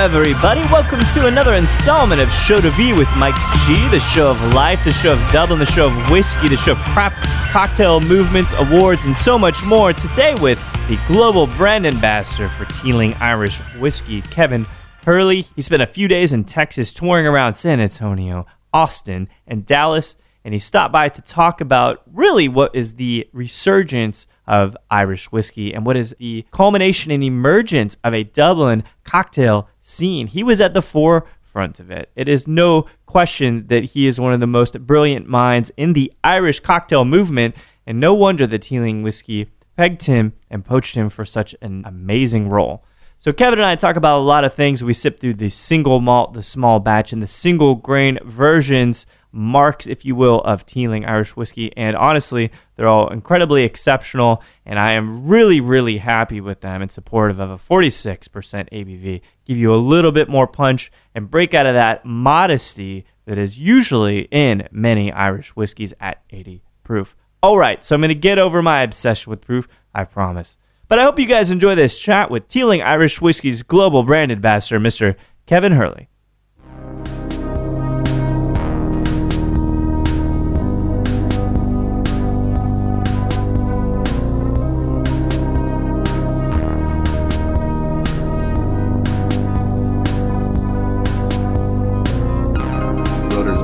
Everybody, welcome to another installment of Show to V with Mike G, the show of life, the show of Dublin, the show of whiskey, the show of craft cocktail movements, awards, and so much more. Today with the global brand ambassador for Teeling Irish Whiskey, Kevin Hurley. He spent a few days in Texas touring around San Antonio, Austin, and Dallas, and he stopped by to talk about really what is the resurgence of Irish whiskey and what is the culmination and emergence of a Dublin cocktail scene. He was at the forefront of it. It is no question that he is one of the most brilliant minds in the Irish cocktail movement, and no wonder that Teeling Whiskey pegged him and poached him for such an amazing role. So Kevin and I talk about a lot of things. We sip through the single malt, the small batch, and the single grain versions, marks, if you will, of Teeling Irish Whiskey. And honestly, they're all incredibly exceptional, and I am really, really happy with them and supportive of a 46% ABV. Give you a little bit more punch and break out of that modesty that is usually in many Irish whiskeys at 80 proof. All right, so I'm going to get over my obsession with proof, I promise. But I hope you guys enjoy this chat with Teeling Irish Whiskey's global brand ambassador, Mr. Kevin Hurley.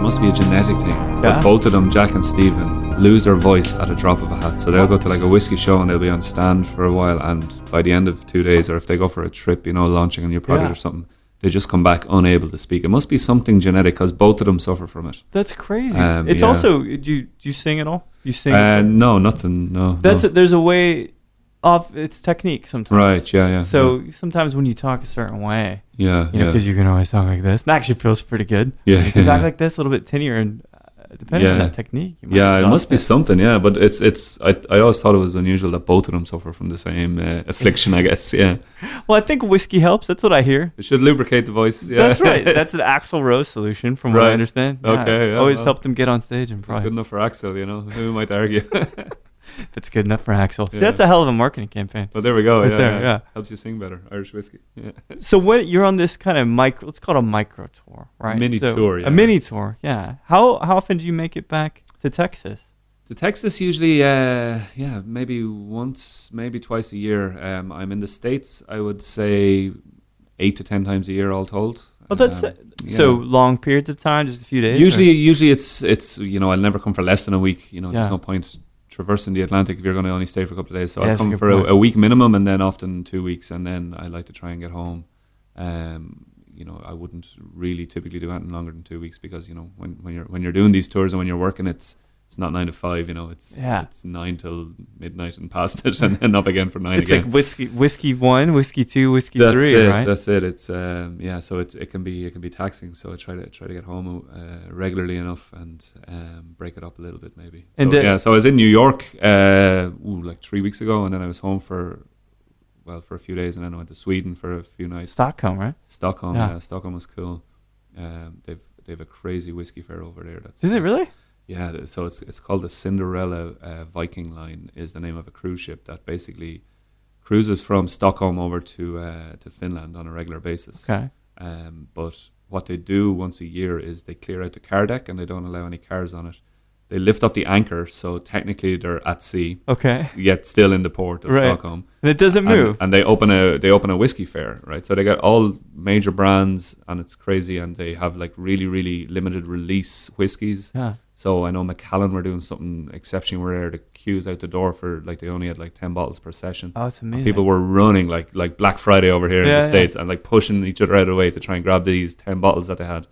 Must be a genetic thing, but both of them, Jack and Stephen, lose their voice at a drop of a hat. So they'll go to like a whiskey show and they'll be on stand for a while, and by the end of 2 days, or if they go for a trip, launching a new product or something, they just come back unable to speak. It must be something genetic because both of them suffer from it. That's crazy. It's also, do you sing at all? You sing? No, nothing. No. There's a way of it's technique sometimes. Right. Yeah. So sometimes when you talk a certain way, because you can always talk like this. And actually feels pretty good. Yeah. You can talk like this, a little bit tinnier, and depending on that technique. It must be something. Yeah, but it's. I always thought it was unusual that both of them suffer from the same affliction. I guess. Yeah. Well, I think whiskey helps. That's what I hear. It should lubricate the voice. Yeah. That's right. That's an Axl Rose solution, from what I understand. Yeah. Okay. Yeah, always helped him get on stage and probably. It's good enough for Axl. Who might argue? If it's good enough for Axl. See, that's a hell of a marketing campaign. Well, there we go. Yeah. Helps you sing better. Irish whiskey. Yeah. So you're on this kind of let's call it a micro tour, right? Mini tour. Yeah. A mini tour. Yeah. How often do you make it back to Texas? To Texas usually, maybe once, maybe twice a year. I'm in the States, I would say 8 to 10 times a year all told. Well, that's so long periods of time, just a few days. Usually it's I'll never come for less than a week. There's no point traversing the Atlantic if you're going to only stay for a couple of days. So I come for a week minimum, and then often 2 weeks, and then I like to try and get home. I wouldn't really typically do anything longer than 2 weeks because when you're doing these tours and when you're working, it's not 9 to 5. It's 9 till midnight and past it, and then up again for 9 it's again. It's like whiskey 1, whiskey 2, whiskey 3, right? That's it. It's so it can be taxing. So I try to get home regularly enough and break it up a little bit maybe. So I was in New York like 3 weeks ago, and then I was home for a few days, and then I went to Sweden for a few nights. Stockholm, right? Stockholm, yeah. Stockholm was cool. They've a crazy whiskey fair over there. Is it really? Yeah, so it's called the Cinderella Viking Line is the name of a cruise ship that basically cruises from Stockholm over to Finland on a regular basis. Okay. But what they do once a year is they clear out the car deck and they don't allow any cars on it. They lift up the anchor, so technically they're at sea. Okay. Yet still in the port of Stockholm. And it doesn't move. And they open a whiskey fair, right? So they got all major brands, and it's crazy. And they have like really, really limited release whiskeys. Yeah. So I know Macallan were doing something exceptional where the queues out the door for like they only had like 10 bottles per session. Oh, it's amazing. And people were running like Black Friday over here in the States and like pushing each other out of the way to try and grab these 10 bottles that they had.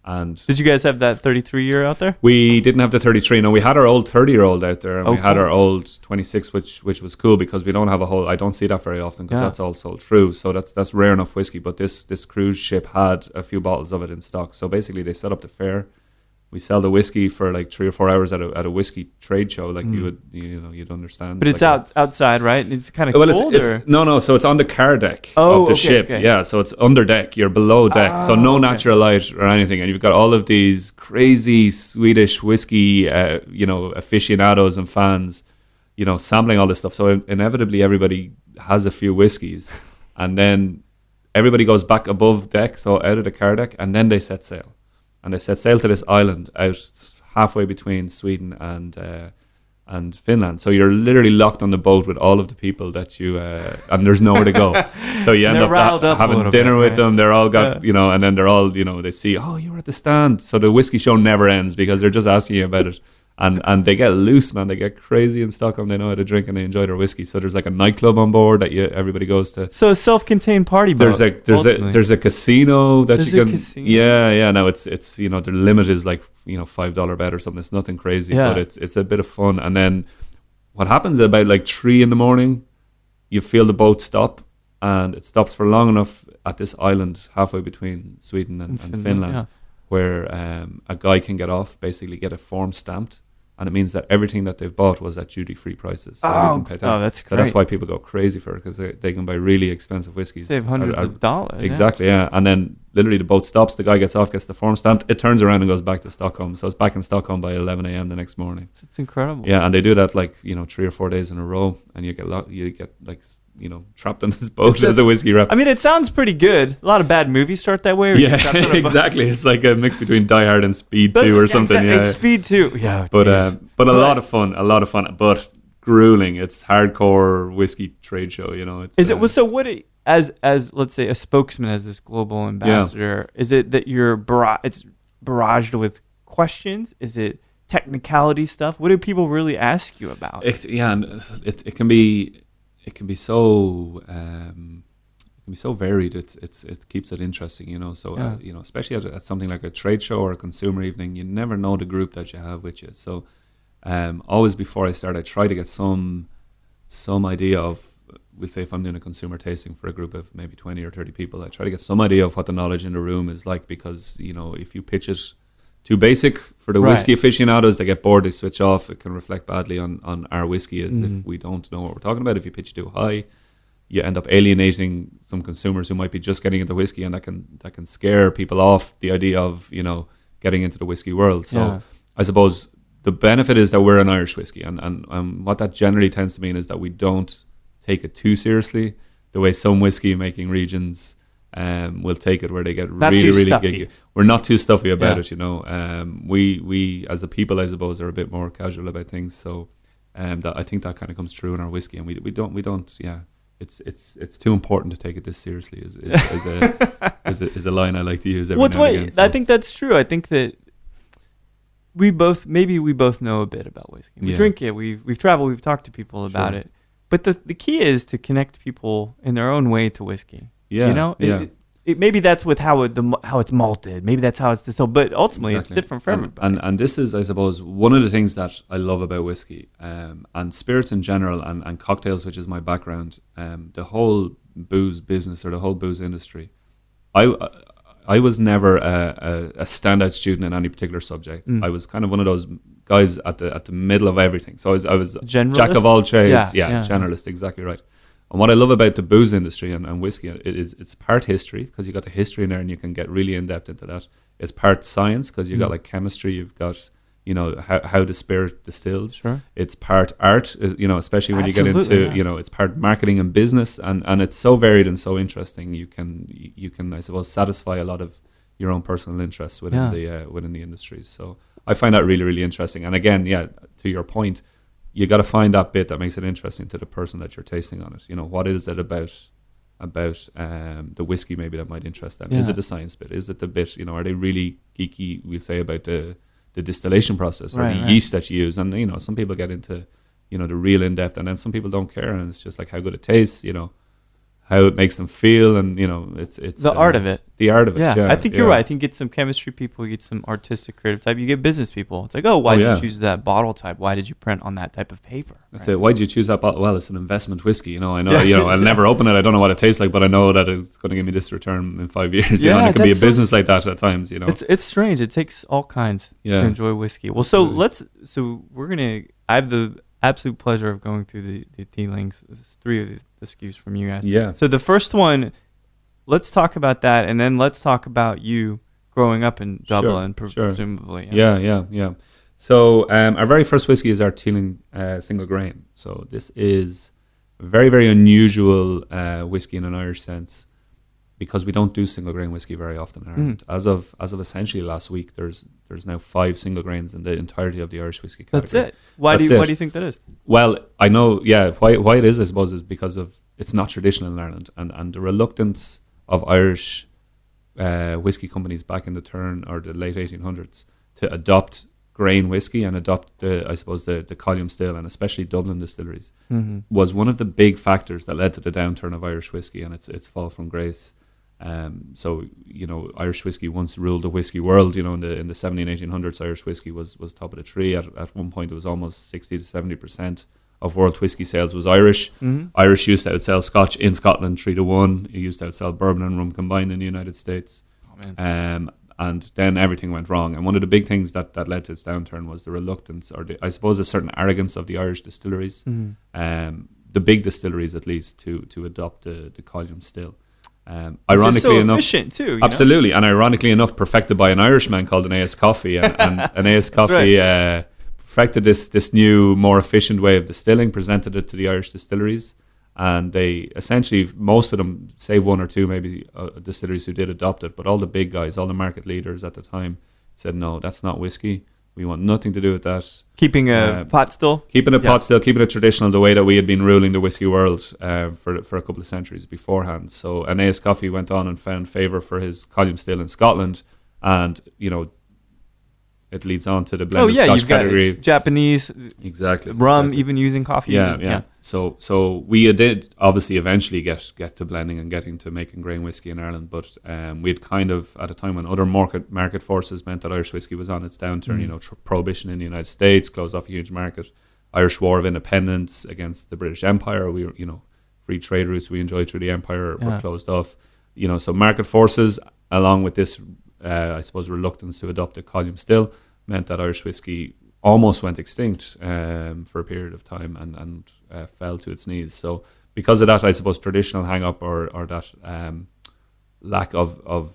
And did you guys have that 33-year out there? We didn't have the 33. No, we had our old 30-year-old out there, and we had our old 26, which was cool because we don't have a whole. I don't see that very often because that's all sold through. So that's rare enough whiskey. But this cruise ship had a few bottles of it in stock. So basically, they set up the fair. We sell the whiskey for like 3 or 4 hours at a whiskey trade show, like you'd understand. But it's like outside, right? It's kind of cold. No. So it's on the car deck of the ship. Okay. Yeah, so it's under deck. You're below deck, so no natural light or anything, and you've got all of these crazy Swedish whiskey, aficionados and fans, sampling all this stuff. So inevitably, everybody has a few whiskeys, and then everybody goes back above deck, so out of the car deck, and then they set sail. And they set sail to this island out halfway between Sweden and Finland. So you're literally locked on the boat with all of the people that you and there's nowhere to go. So you end up having dinner with them. They're all got and then they're all they see, oh, you were at the stand. So the whiskey show never ends because they're just asking you about it. And they get loose, man. They get crazy in Stockholm. They know how to drink and they enjoy their whiskey. So there's like a nightclub on board that everybody goes to. So a self-contained party boat. There's a casino that you can. Casino? Yeah. No, it's the limit is like $5 bet or something. It's nothing crazy, but it's a bit of fun. And then what happens about like 3 a.m, you feel the boat stop, and it stops for long enough at this island halfway between Sweden and Finland, where a guy can get off, basically get a form stamped. And it means that everything that they've bought was at duty-free prices. So that's great. So that's why people go crazy for it, because they can buy really expensive whiskeys. Save hundreds of dollars. Exactly, yeah. And then literally the boat stops, the guy gets off, gets the form stamped, it turns around and goes back to Stockholm. So it's back in Stockholm by 11 a.m. the next morning. It's incredible. Yeah, and they do that like 3 or 4 days in a row, and you get trapped on this boat as a whiskey rep. I mean, it sounds pretty good. A lot of bad movies start that way. Yeah, exactly. It's like a mix between Die Hard and Speed 2 or something. Exactly. Speed 2. Yeah, but a lot of fun, but grueling. It's hardcore whiskey trade show. It's, as let's say a spokesman, as this global ambassador, is it that you're it's barraged with questions? Is it technicality stuff? What do people really ask you about? It can be. It can be so varied. It keeps it interesting, So especially at something like a trade show or a consumer evening, you never know the group that you have with you. So always before I start, I try to get some idea of. We'll say if I'm doing a consumer tasting for a group of maybe 20 or 30 people, I try to get some idea of what the knowledge in the room is like, because if you pitch it too basic for the whiskey aficionados, they get bored, they switch off. It can reflect badly on our whiskey as if we don't know what we're talking about. If you pitch too high, you end up alienating some consumers who might be just getting into whiskey, and that can scare people off the idea of getting into the whiskey world. So I suppose the benefit is that we're an Irish whiskey, and what that generally tends to mean is that we don't take it too seriously the way some whiskey making regions will take it, where they get really giggy. We're not too stuffy about it, We as a people, I suppose, are a bit more casual about things. So that I think that kind of comes through in our whiskey, and we don't. Yeah, it's too important to take it this seriously. Is a line I like to use every now and again. So. I think that's true. I think that we both know a bit about whiskey. We drink it. We've traveled. We've talked to people about it. But the key is to connect people in their own way to whiskey. Yeah, maybe that's with how it's malted. Maybe that's how it's distilled. But ultimately, it's different for everybody. And this is, I suppose, one of the things that I love about whiskey and spirits in general, and cocktails, which is my background. The whole booze business, or the whole booze industry. I was never a standout student in any particular subject. I was kind of one of those guys at the middle of everything. So I was generalist? Jack of all trades. Generalist, exactly right. And what I love about the booze industry and whiskey, it's part history, because you got the history in there and you can get really in depth into that. It's part science, because you've got like chemistry, you've got how the spirit distills. Sure. It's part art, especially when you get into it's part marketing and business, and it's so varied and so interesting. You can I suppose satisfy a lot of your own personal interests within the industry. So I find that really, really interesting. And again, to your point, you got to find that bit that makes it interesting to the person that you're tasting on it. What is it about the whiskey maybe that might interest them? Is it the science bit? Is it the bit, are they really geeky, we'll say, about the distillation process or the yeast that you use? And, some people get into, the real in-depth, and then some people don't care, and it's just like how good it tastes, how it makes them feel, and it's the art of it. The art of it. Yeah, I think you're right. I think you get some chemistry people, you get some artistic, creative type, you get business people. It's like, why did you choose that bottle type? Why did you print on that type of paper? That's it. Why did you choose that bottle? Well, it's an investment whiskey. I know. I'll never open it. I don't know what it tastes like, but I know that it's going to give me this return in 5 years. And it can be a business like that at times. It's strange. It takes all kinds to enjoy whiskey. Well, I have the absolute pleasure of going through the Teelings. There's 3 of the SKUs from you guys. Yeah. So the first one, let's talk about that, and then let's talk about you growing up in Dublin, presumably. Yeah. So our very first whiskey is our Teeling Single Grain. So this is a very, very unusual whiskey in an Irish sense, because we don't do single grain whiskey very often in Ireland. As of essentially last week, there's now 5 single grains in the entirety of the Irish whiskey category. That's it. Why do you think that is? Well, I know, why it is, I suppose, is because of it's not traditional in Ireland, and the reluctance of Irish whiskey companies back in the late 1800s to adopt grain whiskey and adopt the column still, and especially Dublin distilleries, was one of the big factors that led to the downturn of Irish whiskey and its fall from grace. So Irish whiskey once ruled the whiskey world. In the 1800s, Irish whiskey was top of the tree. At one point, it was almost 60 to 70% of world whiskey sales was Irish. Irish used to outsell Scotch in Scotland 3-1. It used to outsell bourbon and rum combined in the United States. And then everything went wrong. And one of the big things that led to its downturn was the reluctance, or I suppose a certain arrogance of the Irish distilleries, the big distilleries at least, to adopt the column still. Ironically so enough, efficient too. Absolutely, and ironically enough, perfected by an Irishman called Aeneas Coffey, and Aeneas Coffey perfected this new, more efficient way of distilling, presented it to the Irish distilleries, and they essentially, most of them, save 1 or 2 maybe distilleries who did adopt it, but all the big guys, all the market leaders at the time said, no, that's not whiskey. We want nothing to do with that. Keeping a pot still? Keeping a pot still, keeping it traditional, the way that we had been ruling the whiskey world for a couple of centuries beforehand. So Aeneas Coffey went on and found favour for his column still in Scotland, and it leads on to the blended Scotch category. Japanese, exactly, rum, even using coffee. Yeah. So we did obviously eventually get to blending and getting to making grain whiskey in Ireland, but we'd kind of, at a time when other market forces meant that Irish whiskey was on its downturn, prohibition in the United States closed off a huge market, Irish War of Independence against the British Empire, we were, free trade routes we enjoyed through the empire were closed off, so market forces, along with this I suppose reluctance to adopt a column still, meant that Irish whiskey almost went extinct for a period of time and fell to its knees. So because of that, I suppose traditional hang up or that lack of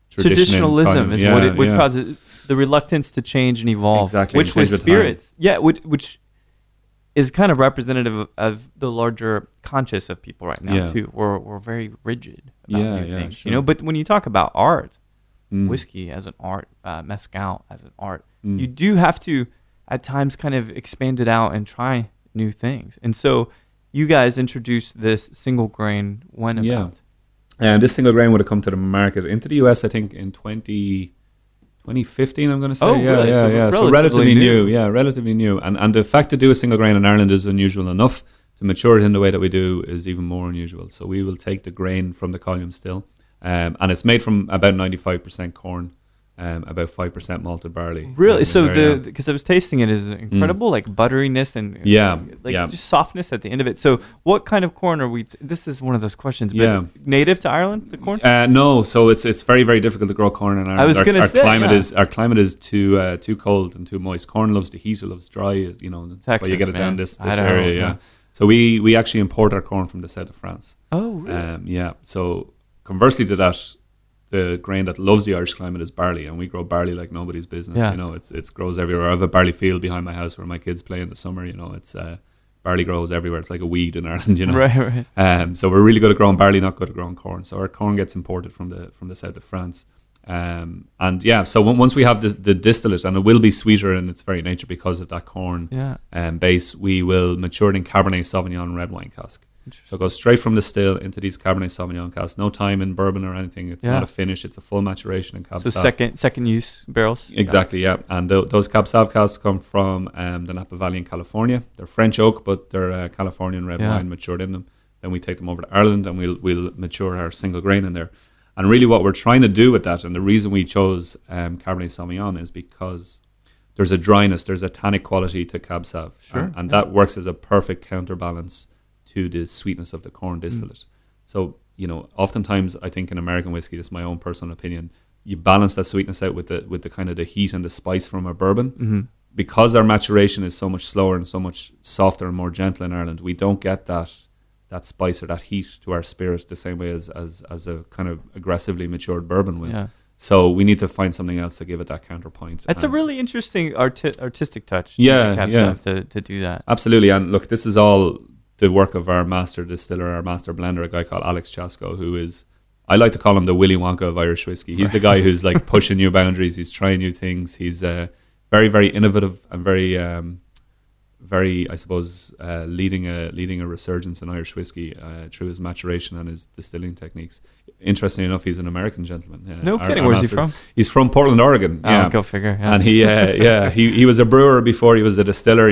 traditionalism is what causes the reluctance to change and evolve. Exactly, which with spirits, which is kind of representative of the larger conscious of people right now too. We're very rigid about new things, sure. But when you talk about art, whiskey as an art, mezcal as an art, you do have to at times kind of expand it out and try new things. And so you guys introduced this single grain when about? And this single grain would have come to the market into the US, I think, in 2015, I'm going to say. Really? So relatively new. Yeah, relatively new. And the fact to do a single grain in Ireland is unusual enough. To mature it in the way that we do is even more unusual. So we will take the grain from the column still. And it's made from about 95% corn, about 5% malted barley. Really? So because I was tasting it, is incredible, like butteriness and just softness at the end of it. So what kind of corn are we? This is one of those questions. But native to Ireland, the corn? No. So it's very, very difficult to grow corn in Ireland. I was going to say our climate is too cold and too moist. Corn loves the heat. It loves dry. Texas, that's why you get it down this area. Yeah. So we actually import our corn from the south of France. Oh, really? So conversely to that, the grain that loves the Irish climate is barley, and we grow barley like nobody's business. It grows everywhere. I have a barley field behind my house where my kids play in the summer. It's barley grows everywhere. It's like a weed in Ireland. Right. So we're really good at growing barley, not good at growing corn. So our corn gets imported from the south of France. So once we have the distillate, and it will be sweeter in its very nature because of that corn base, we will mature it in Cabernet Sauvignon red wine cask. So it goes straight from the still into these Cabernet Sauvignon casks. No time in bourbon or anything. It's not a finish. It's a full maturation in Cab Sauv. So second use barrels? Exactly, yeah. And those Cab Sauv casks come from the Napa Valley in California. They're French oak, but they're Californian red wine matured in them. Then we take them over to Ireland and we'll mature our single grain in there. And really what we're trying to do with that, and the reason we chose Cabernet Sauvignon is because there's a dryness, there's a tannic quality to Cab Sav. Sure, and that works as a perfect counterbalance to the sweetness of the corn distillate. So, oftentimes I think in American whiskey, this is my own personal opinion, you balance that sweetness out with the kind of the heat and the spice from a bourbon. Because our maturation is so much slower and so much softer and more gentle in Ireland, we don't get that spice or that heat to our spirit the same way as a kind of aggressively matured bourbon will. Yeah. So we need to find something else to give it that counterpoint. That's a really interesting artistic touch. To do that. Absolutely. And look, this is all the work of our master distiller, our master blender, a guy called Alex Chasko, who is, I like to call him the Willy Wonka of Irish whiskey. He's the guy who's like pushing new boundaries. He's trying new things. He's very, very innovative and very, I suppose, leading a resurgence in Irish whiskey through his maturation and his distilling techniques. Interestingly enough, he's an American gentleman. No kidding. Where's he from? He's from Portland, Oregon. Oh, go figure. Yeah. And he was a brewer before he was a distiller.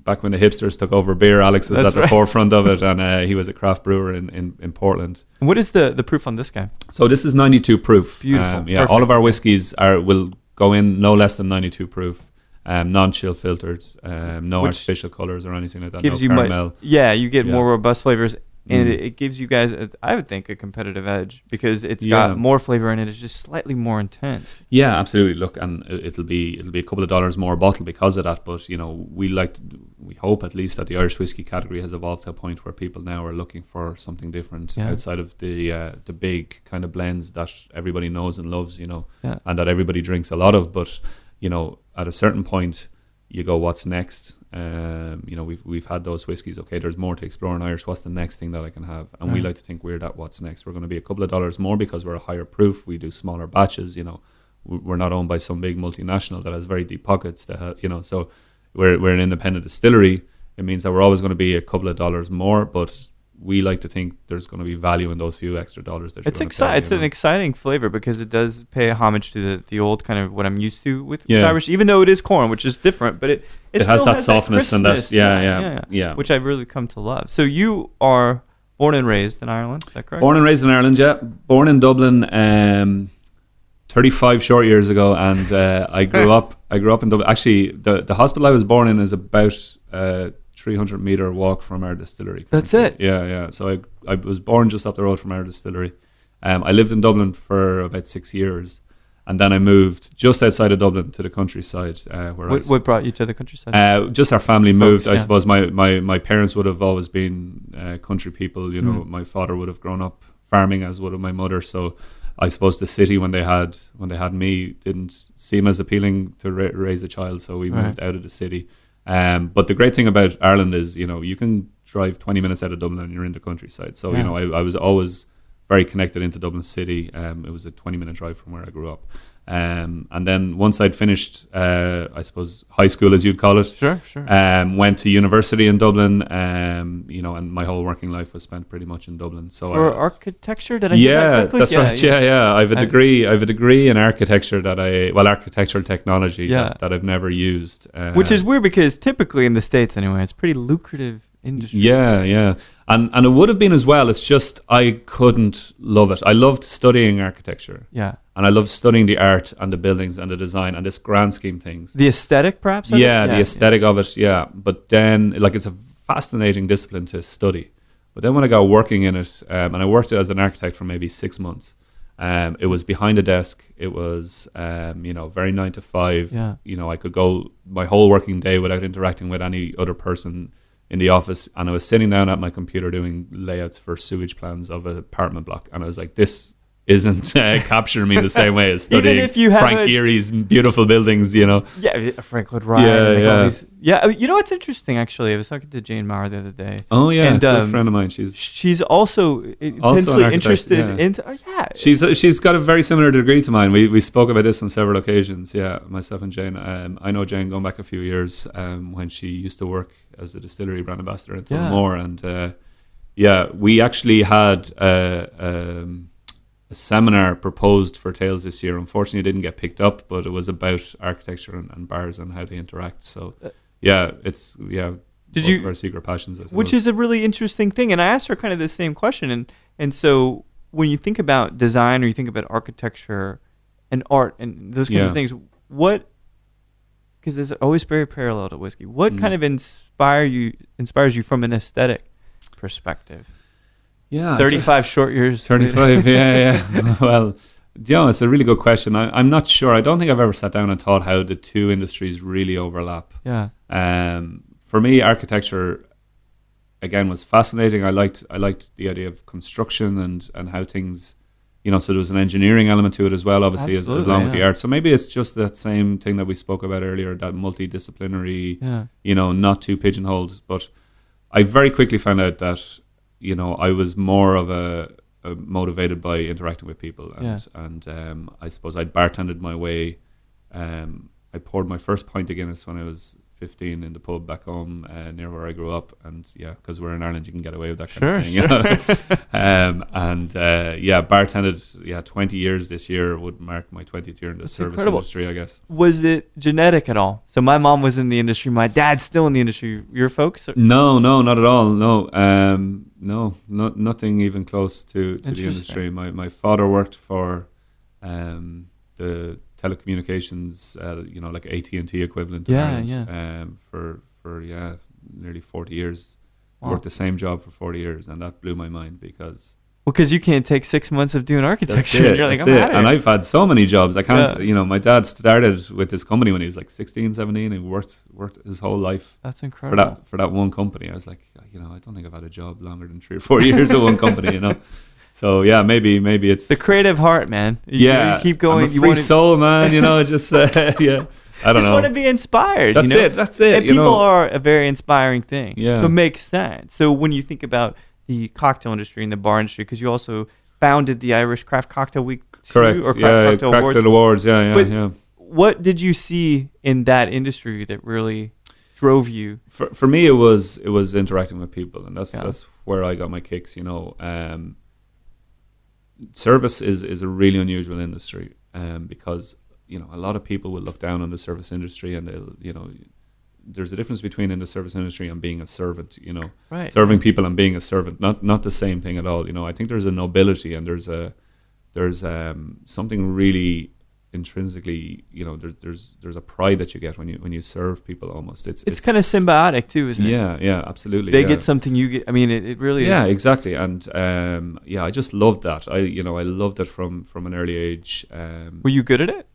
Back when the hipsters took over beer, Alex was at the forefront of it, and he was a craft brewer in Portland. What is the proof on this guy? So this is 92 proof. Beautiful. All of our whiskies will go in no less than 92 proof. Non-chill filtered, no artificial colors or anything like that. Gives no caramel. You get more robust flavors, and it gives you guys, I would think, a competitive edge because it's got more flavor and it is just slightly more intense. Yeah, absolutely. Look, and it'll be a couple of dollars more a bottle because of that. But we hope at least that the Irish whiskey category has evolved to a point where people now are looking for something different outside of the big kind of blends that everybody knows and loves, and that everybody drinks a lot of, but. At a certain point, you go, what's next? We've had those whiskies. Okay, there's more to explore in Irish. What's the next thing that I can have? And we like to think we're that what's next. We're going to be a couple of dollars more because we're a higher proof. We do smaller batches. We're not owned by some big multinational that has very deep pockets. So we're an independent distillery. It means that we're always going to be a couple of dollars more, but we like to think there's going to be value in those few extra dollars. It's an exciting flavor because it does pay homage to the old kind of what I'm used to with Irish, even though it is corn, which is different, but it has that softness and that which I've really come to love. So you are born and raised in Ireland, is that correct? Born and raised in Ireland, yeah. Born in Dublin 35 short years ago, and I grew up in Dublin. Actually, the hospital I was born in is about 300-meter walk from our distillery. That's it? Yeah. So I was born just up the road from our distillery. I lived in Dublin for about 6 years, and then I moved just outside of Dublin to the countryside. What brought you to the countryside? Just our family moved. I suppose my parents would have always been country people. My father would have grown up farming, as would have my mother. So I suppose the city when they had me didn't seem as appealing to raise a child. So we moved out of the city. But the great thing about Ireland is, you can drive 20 minutes out of Dublin and you're in the countryside. So, I was always very connected into Dublin city. It was a 20-minute drive from where I grew up. And then once I'd finished, I suppose, high school, as you'd call it. Sure. Went to university in Dublin, and my whole working life was spent pretty much in Dublin. So for architecture, did I hear that correctly? That's right. Yeah. I have a degree in architecture architectural technology that I've never used. Which is weird because typically in the States anyway, it's pretty lucrative industry. Yeah. And it would have been as well. It's just I couldn't love it. I loved studying architecture. Yeah. And I loved studying the art and the buildings and the design and this grand scheme things. The aesthetic, perhaps? The aesthetic of it, yeah. But then, it's a fascinating discipline to study. But then when I got working in it, and I worked as an architect for maybe 6 months, it was behind a desk. It was, very 9 to 5. Yeah. I could go my whole working day without interacting with any other person in the office, and I was sitting down at my computer doing layouts for sewage plans of an apartment block, and I was like, this isn't capturing me the same way as studying Frank Gehry's beautiful buildings, Yeah, Frank Lloyd Wright. What's interesting, actually, I was talking to Jane Maurer the other day. Oh, yeah, and, good friend of mine. She's also intensely interested into... She's got a very similar degree to mine. We spoke about this on several occasions, myself and Jane. I know Jane going back a few years when she used to work as a distillery brand ambassador in Tullamore, and we actually had a seminar proposed for Tales this year. Unfortunately, it didn't get picked up, but it was about architecture and bars and how they interact. So, both of our secret passions, I suppose. Which is a really interesting thing. And I asked her kind of the same question. And so when you think about design or you think about architecture and art and those kinds of things, because there's always very parallel to whiskey, what kind of inspires you from an aesthetic perspective? Yeah. 35 short years. 35, yeah. Well, it's a really good question. I'm not sure. I don't think I've ever sat down and thought how the two industries really overlap. Yeah. For me, architecture, again, was fascinating. I liked the idea of construction and how things, so there was an engineering element to it as well, obviously, along with the art. So maybe it's just that same thing that we spoke about earlier, that multidisciplinary, not too pigeonholed. But I very quickly found out that, I was more of a motivated by interacting with people, and I suppose I'd bartended my way. I poured my first pint of Guinness when I was 15 in the pub back home near where I grew up, and because we're in Ireland, you can get away with that kind of thing. Bartended 20 years this year would mark my 20th year in the service industry, I guess. Was it genetic at all? So my mom was in the industry, my dad's still in the industry. Your folks? No, not at all. No, nothing even close to the industry. My father worked for the telecommunications, like AT&T equivalent, for nearly 40 years. Wow. Worked the same job for 40 years, and that blew my mind because you can't take 6 months of doing architecture. You're like, I'm out of here. And I've had so many jobs. I can't. My dad started with this company when he was like 16, 17, and worked his whole life. That's incredible. For that one company. I was like, I don't think I've had a job longer than 3 or 4 years at one company. So maybe it's the creative heart, man. You keep going. I'm a free soul, man. Just I don't know. Just want to be inspired. That's it. And people are a very inspiring thing. Yeah. So it makes sense. So when you think about the cocktail industry and the bar industry, because you also founded the Irish Craft Cocktail Week, correct? Or Craft Cocktail Awards. Yeah. What did you see in that industry that really drove you? For me, it was interacting with people, and that's where I got my kicks. Service is a really unusual industry, because a lot of people will look down on the service industry, and they'll there's a difference between in the service industry and being a servant. Right. Serving people and being a servant, not the same thing at all. I think there's a nobility and there's something really intrinsically, there's a pride that you get when you serve people. Almost it's kind of symbiotic too, isn't it? Yeah, absolutely. They get something, you get. I mean, it really is. Yeah, exactly. And I just loved that. I loved it from an early age. Were you good at it?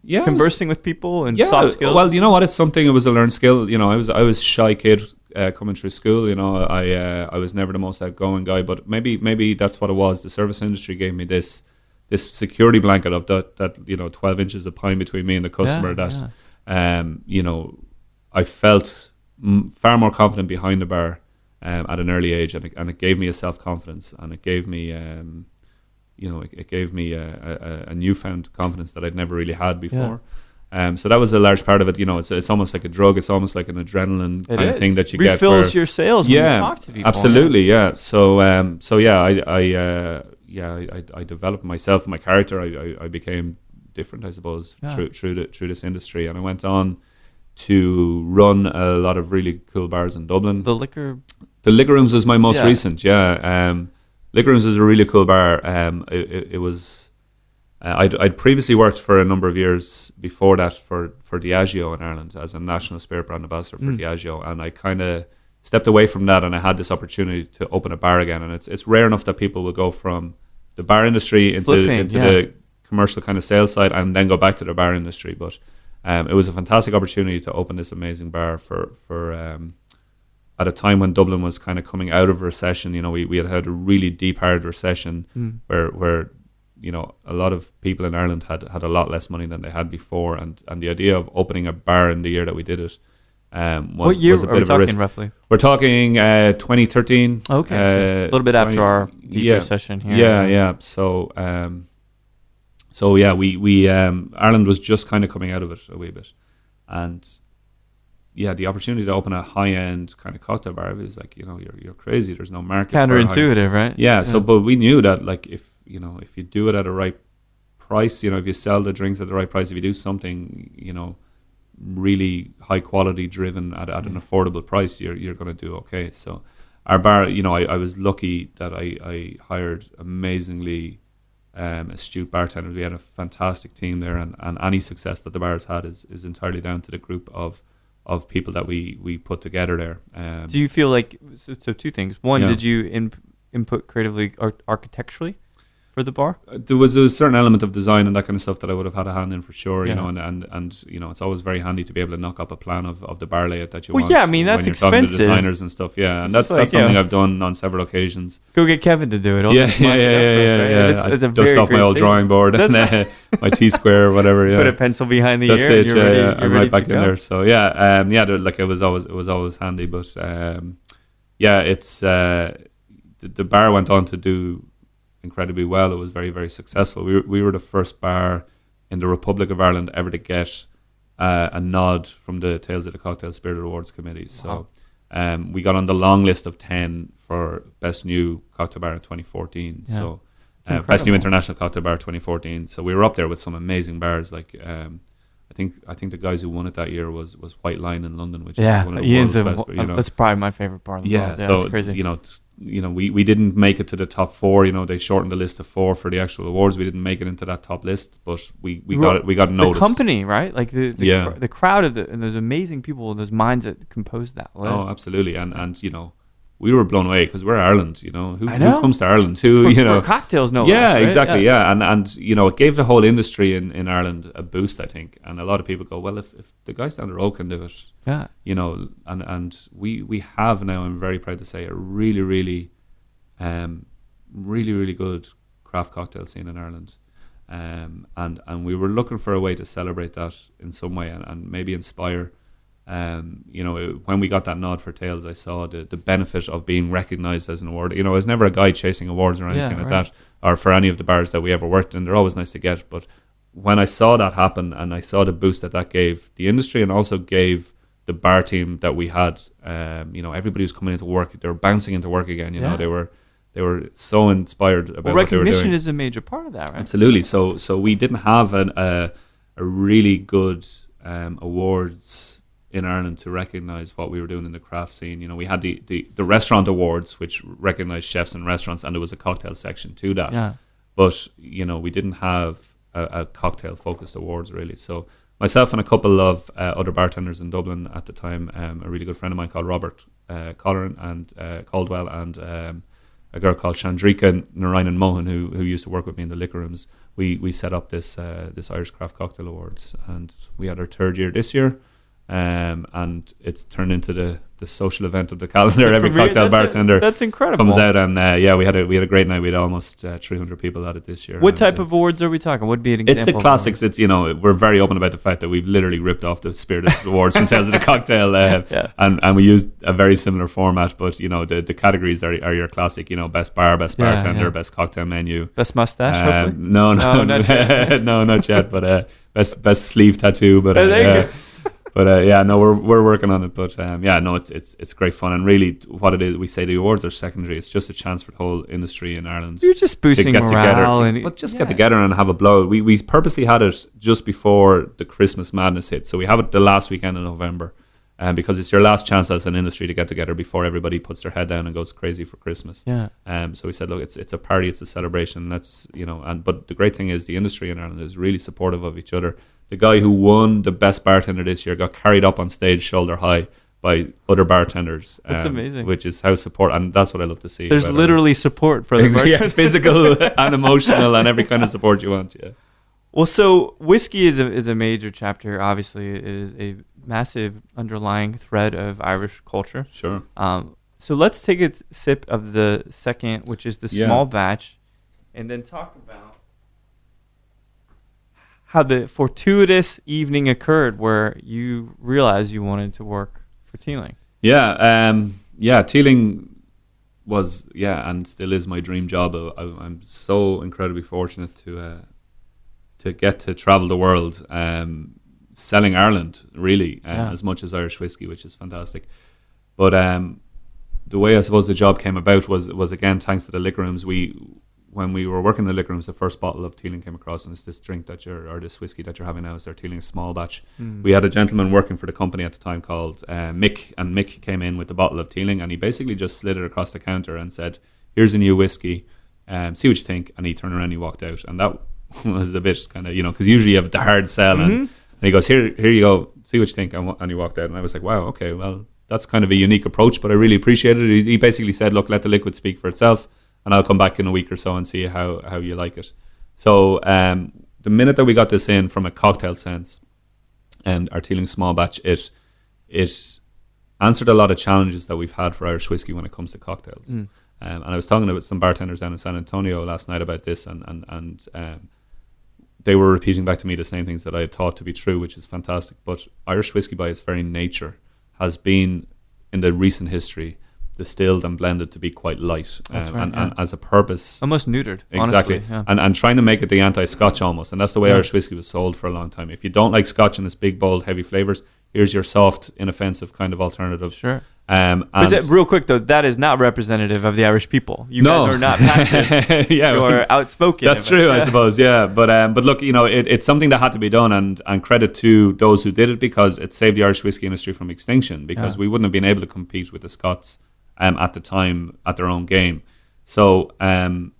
Yeah, conversing with people and soft skills. Well, you know what? It's something. It was a learned skill. I was a shy kid coming through school. I was never the most outgoing guy, but maybe that's what it was. The service industry gave me this security blanket of that 12 inches of pine between me and the customer. I felt far more confident behind the bar at an early age, and it gave me a self-confidence, and it gave me it gave me a newfound confidence that I'd never really had before. So that was a large part of it. It's almost like a drug. It's almost like an adrenaline kind of thing that you get. Refills your sales when you talk to people. Absolutely, yeah. So I developed myself and my character. I became different, I suppose, through this industry, and I went on to run a lot of really cool bars in Dublin. The liquor rooms was my most recent. Liquor Rooms is a really cool bar. It was. I'd previously worked for a number of years before that for Diageo in Ireland as a national spirit brand ambassador for Diageo, and I kind of stepped away from that, and I had this opportunity to open a bar again. And it's rare enough that people will go from the bar industry into the commercial kind of sales side and then go back to the bar industry. But it was a fantastic opportunity to open this amazing bar for at a time when Dublin was kind of coming out of recession. We had a really deep, hard recession where a lot of people in Ireland had a lot less money than they had before, and the idea of opening a bar in the year that we did it what year was a bit are we of a risk. Talking roughly? We're talking 2013. Okay, a little bit after our deep recession here. Yeah. So we Ireland was just kind of coming out of it a wee bit, and the opportunity to open a high-end kind of cocktail bar is like, you're crazy. There's no market. Counterintuitive, right? Yeah. So, but we knew that, like, if you do it at a right price, if you sell the drinks at the right price, if you do something, really high quality driven at an affordable price, you're going to do okay. So our bar, I was lucky that I hired amazingly astute bartenders. We had a fantastic team there, and any success that the bar's had is entirely down to the group of people that we put together there. Do you feel like, so two things. One, did you input creatively or architecturally for the bar? There was a certain element of design and that kind of stuff that I would have had a hand in for sure, and it's always very handy to be able to knock up a plan of the bar layout that you want. Well, yeah, I mean, that's when you're expensive. talking to designers and stuff, and that's something I've done on several occasions. Go get Kevin to do it. Yeah. That's dust off my old drawing board and my T-square or whatever. Yeah. Put a pencil behind the that's ear. It, and you're I'm right back in there. So it was always handy, but it's the bar went on to do incredibly well. It was very, very successful. We were the first bar in the Republic of Ireland ever to get a nod from the Tales of the Cocktail Spirit Awards Committee. So we got on the long list of 10 for Best New Cocktail Bar in 2014. Yeah. So Best New International Cocktail Bar 2014. So we were up there with some amazing bars. Like I think the guys who won it that year was White Line in London, which is one of the world's best. That's probably my favorite bar in the world. So it's crazy. We didn't make it to the top 4. They shortened the list to 4 for the actual awards. We didn't make it into that top list, but we got noticed. The company, right? Like the crowd and those amazing people, those minds that composed that list. Oh, absolutely, and we were blown away because we're Ireland. Who comes to Ireland? For cocktails, no. Yeah, right? Exactly. Yeah, and it gave the whole industry in Ireland a boost, I think. And a lot of people go, well, if the guys down the road can do it, and we have now. I'm very proud to say a really, really, really, really good craft cocktail scene in Ireland. And we were looking for a way to celebrate that in some way and maybe inspire. When we got that nod for Tales, I saw the benefit of being recognised as an award. I was never a guy chasing awards or anything like that, or for any of the bars that we ever worked in. They're always nice to get, but when I saw that happen and I saw the boost that gave the industry and also gave the bar team that we had, everybody was coming into work. They were bouncing into work again. They were so inspired about what they were doing. Recognition is a major part of that, right? Absolutely. So we didn't have a really good awards in Ireland to recognise what we were doing in the craft scene. We had the restaurant awards, which recognised chefs and restaurants, and there was a cocktail section to that. Yeah. But we didn't have a cocktail focused awards really. So myself and a couple of other bartenders in Dublin at the time, a really good friend of mine called Robert Colleran and Caldwell, and a girl called Chandrika Narayanan Mohan who used to work with me in the liquor rooms. We set up this Irish Craft Cocktail Awards, and we had our 3rd year this year. And it's turned into the social event of the calendar. Every cocktail bartender that's incredible. Comes out, and we had a great night. We had almost 300 people at it this year. What type of awards are we talking? What would be an example? It's the classics. It's we're very open about the fact that we've literally ripped off the Spirit Awards from Tales of the Cocktail, and we used a very similar format. But the categories are your classic. Best bar, best bartender, best cocktail menu, best mustache. No, not yet. No, not yet. But best sleeve tattoo. But But we're working on it. But it's great fun, and really, what it is, we say the awards are secondary. It's just a chance for the whole industry in Ireland. You're just boosting morale, get together and have a blow. We purposely had it just before the Christmas madness hit, so we have it the last weekend in November, because it's your last chance as an industry to get together before everybody puts their head down and goes crazy for Christmas. Yeah. So we said, look, it's a party, it's a celebration. But the great thing is the industry in Ireland is really supportive of each other. The guy who won the best bartender this year got carried up on stage shoulder high by other bartenders. That's amazing. Which is how support, and that's what I love to see. There's literally support for the bartender. Physical and emotional and every kind of support you want. Yeah. Well, so whiskey is a major chapter. Obviously, it is a massive underlying thread of Irish culture. Sure. So let's take a sip of the second, which is the small batch, and then talk about how the fortuitous evening occurred where you realized you wanted to work for Teeling. Teeling was and still is my dream job. I'm so incredibly fortunate to get to travel the world, selling Ireland really, as much as Irish whiskey, which is fantastic. But the way I suppose the job came about was again thanks to the liquor rooms. when we were working in the liquor room, it was the first bottle of Teeling came across, and it's this drink or this whiskey that you're having now is their Teeling small batch. We had a gentleman working for the company at the time called Mick, and Mick came in with a bottle of Teeling, and he basically just slid it across the counter and said, "Here's a new whiskey, see what you think." And he turned around and he walked out, and that was a bit kind of, because usually you have the hard sell, and he goes, here you go, see what you think, and he walked out, and I was like, wow, okay, well, that's kind of a unique approach, but I really appreciated it. He basically said, look, let the liquid speak for itself, and I'll come back in a week or so and see how you like it. So the minute that we got this in from a cocktail sense, and our Teeling small batch, it answered a lot of challenges that we've had for Irish whiskey when it comes to cocktails. And I was talking to some bartenders down in San Antonio last night about this, and they were repeating back to me the same things that I had thought to be true, which is fantastic. But Irish whiskey by its very nature has been, in the recent history, distilled and blended to be quite light, and as a purpose, almost neutered. Exactly, honestly, yeah. and trying to make it the anti-Scotch almost, and that's the way Irish whiskey was sold for a long time. If you don't like Scotch and its big, bold, heavy flavors, here's your soft, inoffensive kind of alternative. Sure. But real quick though, that is not representative of the Irish people. You guys are not passive. You're outspoken. That's true, I suppose. Yeah, but look, it's something that had to be done, and credit to those who did it, because it saved the Irish whiskey industry from extinction, because we wouldn't have been able to compete with the Scots at the time at their own game. So,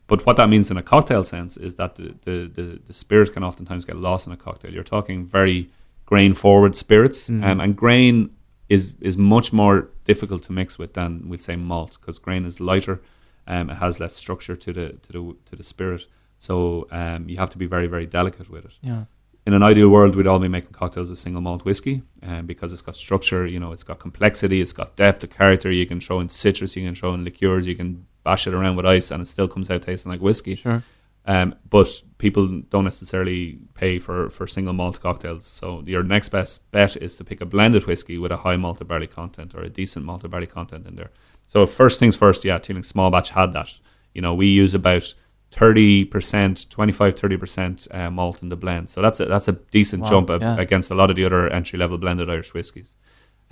but what that means in a cocktail sense is that the spirit can oftentimes get lost in a cocktail. You're talking very grain forward spirits, and grain is much more difficult to mix with than we'd say malt, because grain is lighter, it has less structure to the spirit, so you have to be very, very delicate with it. Yeah. In an ideal world, we'd all be making cocktails with single malt whiskey, because it's got structure, it's got complexity, it's got depth, character. You can throw in citrus, you can throw in liqueurs, you can bash it around with ice, and it still comes out tasting like whiskey. Sure. But people don't necessarily pay for single malt cocktails. So your next best bet is to pick a blended whiskey with a high malted barley content or a decent malted barley content in there. So first things first, Teeling small batch had that. We use about 30%, 25-30% malt in the blend. So that's a decent jump against a lot of the other entry-level blended Irish whiskies.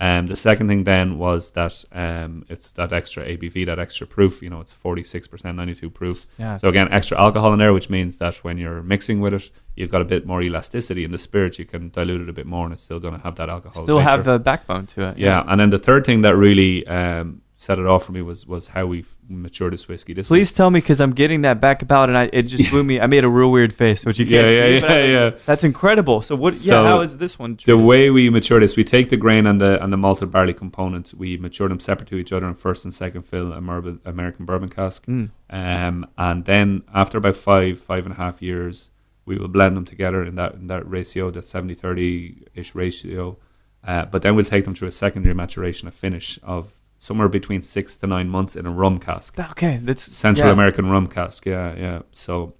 The second thing then was that it's that extra ABV, that extra proof. It's 46%, 92 proof. Yeah. So again, extra alcohol in there, which means that when you're mixing with it, you've got a bit more elasticity in the spirit. You can dilute it a bit more, and it's still going to have that alcohol. Still have a backbone to it. Yeah. And then the third thing that really set it off for me was how we've matured this whiskey. Please tell me, because I'm getting that back about, and it just blew me. I made a real weird face, which you can't see. Yeah. That's incredible. So what? So how is this one treated? The way we mature this, we take the grain and the malted barley components, we mature them separate to each other in first and second fill American bourbon cask, and then after about 5.5 years, we will blend them together in that ratio, that 70-30 ish ratio. But then we'll take them through a secondary maturation, a finish of somewhere between 6 to 9 months in a rum cask. Okay, that's Central American rum cask. Yeah. So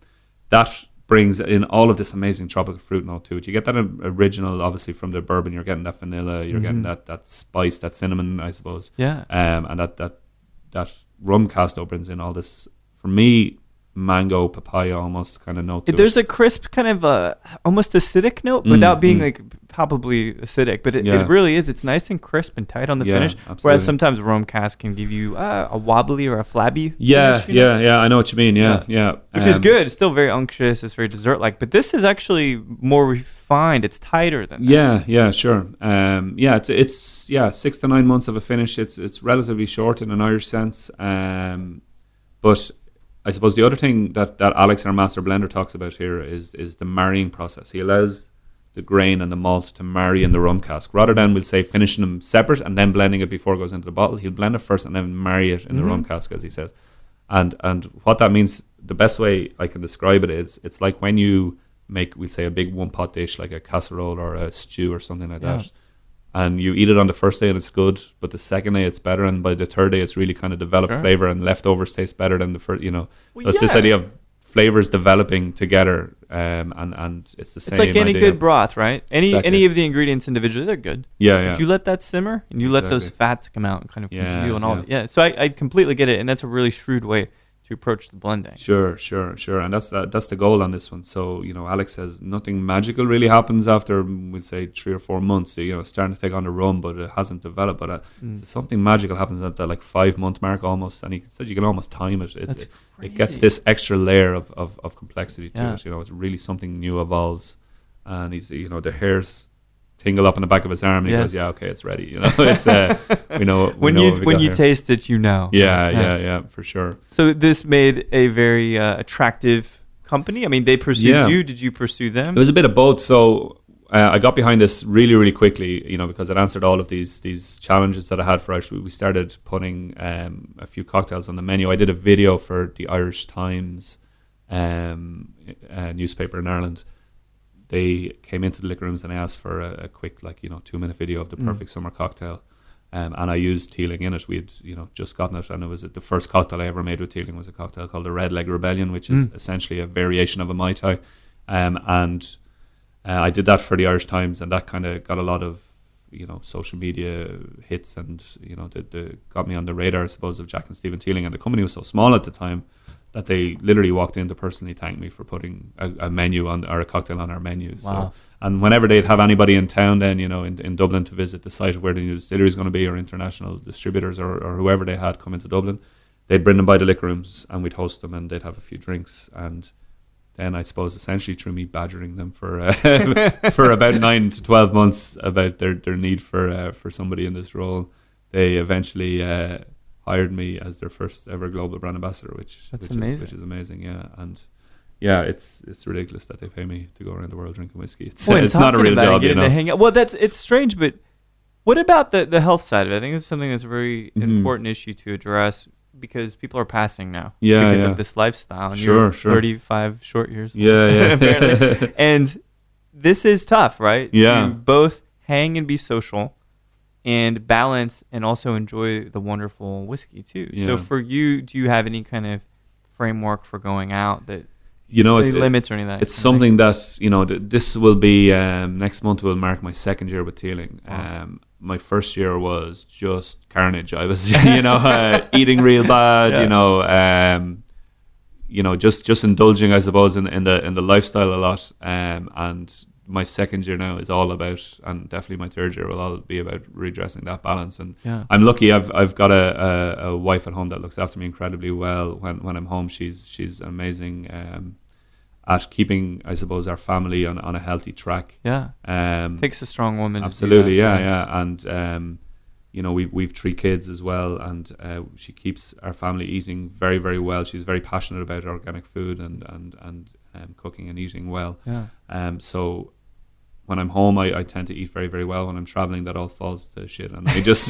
that brings in all of this amazing tropical fruit note to it. You get that original, obviously, from the bourbon. You're getting that vanilla. You're getting that spice, that cinnamon, I suppose. Yeah. And that rum cask though brings in all this, for me, mango, papaya almost kind of note to There's a crisp kind of almost acidic note without being like palpably acidic, but it really is. It's nice and crisp and tight on the finish. Absolutely. Whereas sometimes rum cask can give you a wobbly or a flabby finish, I know what you mean. Yeah. Which is good. It's still very unctuous. It's very dessert-like, but this is actually more refined. It's tighter than that. Yeah, sure. It's 6 to 9 months of a finish. It's relatively short in an Irish sense, but I suppose the other thing that Alex, our master blender, talks about here is the marrying process. He allows the grain and the malt to marry in the rum cask. Rather than, we'll say, finishing them separate and then blending it before it goes into the bottle, he'll blend it first and then marry it in the rum cask, as he says. And what that means, the best way I can describe it is, it's like when you make, we'll say, a big one-pot dish like a casserole or a stew or something like that. And you eat it on the first day and it's good, but the second day it's better, and by the third day it's really kind of developed flavor, and leftovers taste better than the first. So it's this idea of flavors developing together, and it's the same. It's like any idea. Good broth, right? Any of the ingredients individually, they're good. Yeah. If you let that simmer and you let those fats come out and kind of congeal and all. Yeah. So I completely get it, and that's a really shrewd way to approach the blending. Sure. And that's the goal on this one. So, Alex says nothing magical really happens after, we'd say, 3 or 4 months. Starting to take on the rum, but it hasn't developed. But something magical happens at that 5-month mark almost. And he said you can almost time it. It gets this extra layer of complexity to it. It's really something new evolves. And he's, the hairs tingle up in the back of his arm, and he goes, "Yeah, okay, it's ready." It's when you taste it, Yeah, for sure. So this made a very attractive company. I mean, they pursued you. Did you pursue them? It was a bit of both. So I got behind this really, really quickly, because it answered all of these challenges that I had for us. We started putting a few cocktails on the menu. I did a video for the Irish Times newspaper in Ireland. They came into the liquor rooms and I asked for a quick 2-minute video of the perfect summer cocktail, and I used Teeling in it. We had just gotten it, and it was the first cocktail I ever made with Teeling was a cocktail called the Red Leg Rebellion, which is essentially a variation of a Mai Tai, and I did that for the Irish Times, and that kind of got a lot of social media hits, and got me on the radar, I suppose, of Jack and Stephen Teeling. And the company was so small at the time that they literally walked in to personally thank me for putting a menu on, or a cocktail on our menu. Wow. So, and whenever they'd have anybody in town then, in Dublin to visit the site where the new distillery is going to be, or international distributors or whoever they had come into Dublin, they'd bring them by the liquor rooms and we'd host them and they'd have a few drinks. And then I suppose essentially through me badgering them for for about 9 to 12 months about their need for somebody in this role, they eventually hired me as their first ever global brand ambassador, which is amazing, yeah. And it's ridiculous that they pay me to go around the world drinking whiskey. It's not a real job, To hang out. Well, it's strange, but what about the health side of it? I think it's something that's a very important issue to address, because people are passing now because of this lifestyle. And you're 35 short years. Yeah. Apparently. And this is tough, right? Yeah. To both hang and be social and balance and also enjoy the wonderful whiskey too. Yeah. So for you, do you have any kind of framework for going out that any limits or anything? It's something that's this will be next month will mark my second year with Teeling. Wow. My first year was just carnage. I was eating real bad, just indulging, I suppose, in the lifestyle a lot, and my second year now is all about, and definitely my third year will all be about redressing that balance. And I'm lucky I've got a wife at home that looks after me incredibly well when I'm home. She's amazing at keeping, I suppose, our family on a healthy track. Takes a strong woman. Absolutely, and we've 3 kids as well, and she keeps our family eating very, very well. She's very passionate about organic food and cooking and eating well. So when I'm home, I tend to eat very, very well. When I'm traveling, that all falls to shit, and I just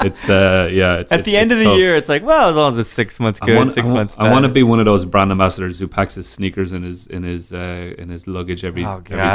it's at the end of the year, it's like, well, as long as it's 6 months good, 6 months bad. I want to be one of those brand ambassadors who packs his sneakers in his luggage every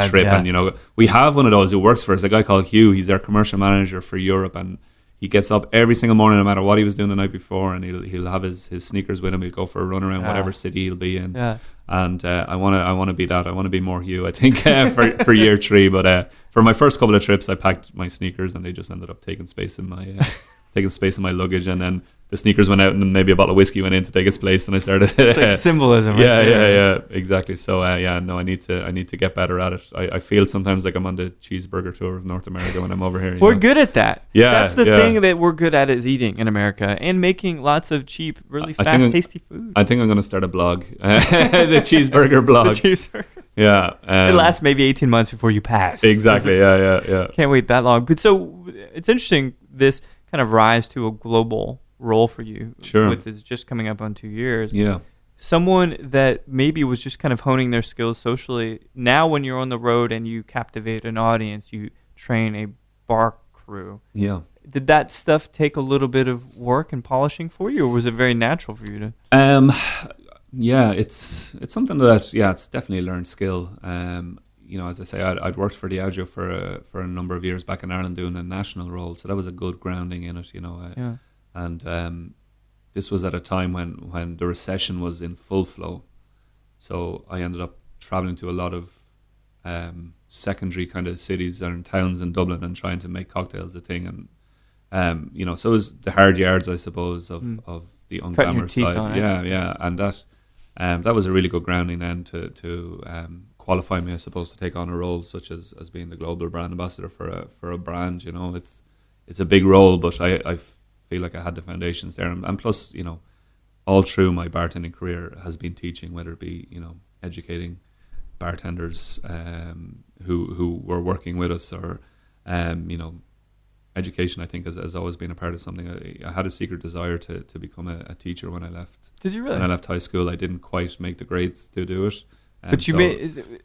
trip. And we have one of those who works for us, a guy called Hugh. He's our commercial manager for Europe, and he gets up every single morning, no matter what he was doing the night before, and he'll have his sneakers with him. He'll go for a run around whatever city he'll be in. And I want to be that. I want to be more Hugh, I think, for year 3. But for my first couple of trips, I packed my sneakers, and they just ended up taking space in my luggage. And then the sneakers went out, and then maybe a bottle of whiskey went in to take its place, and I started. It's like symbolism, right? Yeah, exactly. So no, I need to get better at it. I feel sometimes like I'm on the cheeseburger tour of North America when I'm over here. We're good at that. Yeah, that's the thing that we're good at, is eating in America and making lots of cheap, really fast, tasty food. I think I'm going to start a blog, the cheeseburger blog. The cheeseburger. Yeah, it lasts maybe 18 months before you pass. Exactly. Yeah. Can't wait that long. But so it's interesting, this kind of rise to a global role for you. Sure. With this just coming up on 2 years. Yeah. Someone that maybe was just kind of honing their skills socially, now when you're on the road and you captivate an audience, you train a bar crew. Yeah. Did that stuff take a little bit of work and polishing for you, or was it very natural for you to? Yeah, it's something that it's definitely a learned skill. As I say, I'd worked for Diageo for a number of years back in Ireland doing a national role, so that was a good grounding in it. And this was at a time when the recession was in full flow, so I ended up traveling to a lot of secondary kind of cities and towns in Dublin and trying to make cocktails a thing. And so it was the hard yards, I suppose, of the unglamorous side. Yeah, and that was a really good grounding then to qualify me, I suppose, to take on a role such as being the global brand ambassador for a brand. You know, it's a big role, but I feel like I had the foundations there, and plus, you know, all through my bartending career has been teaching, whether it be, you know, educating bartenders who were working with us, or you know, education, I think, has always been a part of something. I had a secret desire to become a teacher when I left. Did you really? When I left high school, I didn't quite make the grades to do it. But you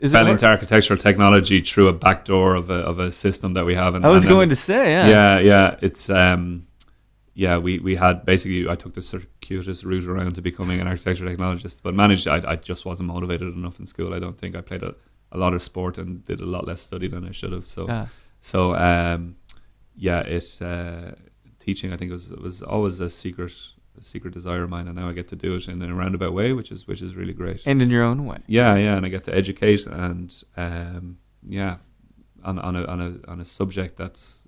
fell into architectural technology through a back door of a system that we have. I was going to say, yeah, it's we had basically, I took the circuitous route around to becoming an architecture technologist, but I just wasn't motivated enough in school. I don't think I played a lot of sport and did a lot less study than I should have. Teaching, I think, was always a secret desire of mine, and now I get to do it in a roundabout way, which is really great. And in your own way. Yeah, and I get to educate, and on a subject that's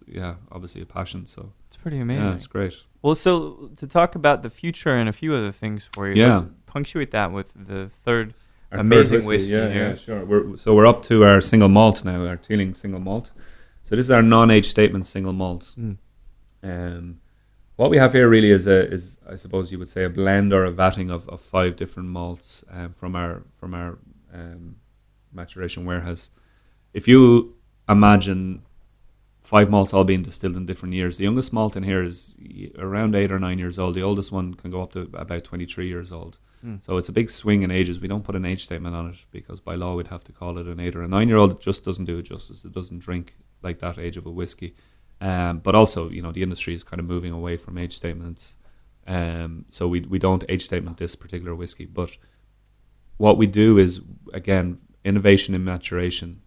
obviously a passion. So it's pretty amazing. Yeah, it's great. Well, so to talk about the future and a few other things for you, let's punctuate that with the third amazing whiskey here. Yeah, sure. We're up to our single malt now, our Teeling Single Malt. So this is our non-age statement single malt. What we have here really is I suppose you would say, a blend or a vatting of 5 different malts from our maturation warehouse. If you imagine 5 malts all being distilled in different years, the youngest malt in here is around 8 or 9 years old. The oldest one can go up to about 23 years old. So it's a big swing in ages. We don't put an age statement on it because by law we'd have to call it an 8 or a 9-year-old. It just doesn't do it justice. It doesn't drink like that age of a whiskey. But also, you know, the industry is kind of moving away from age statements. So we don't age statement this particular whiskey. But what we do is, again, innovation in maturation.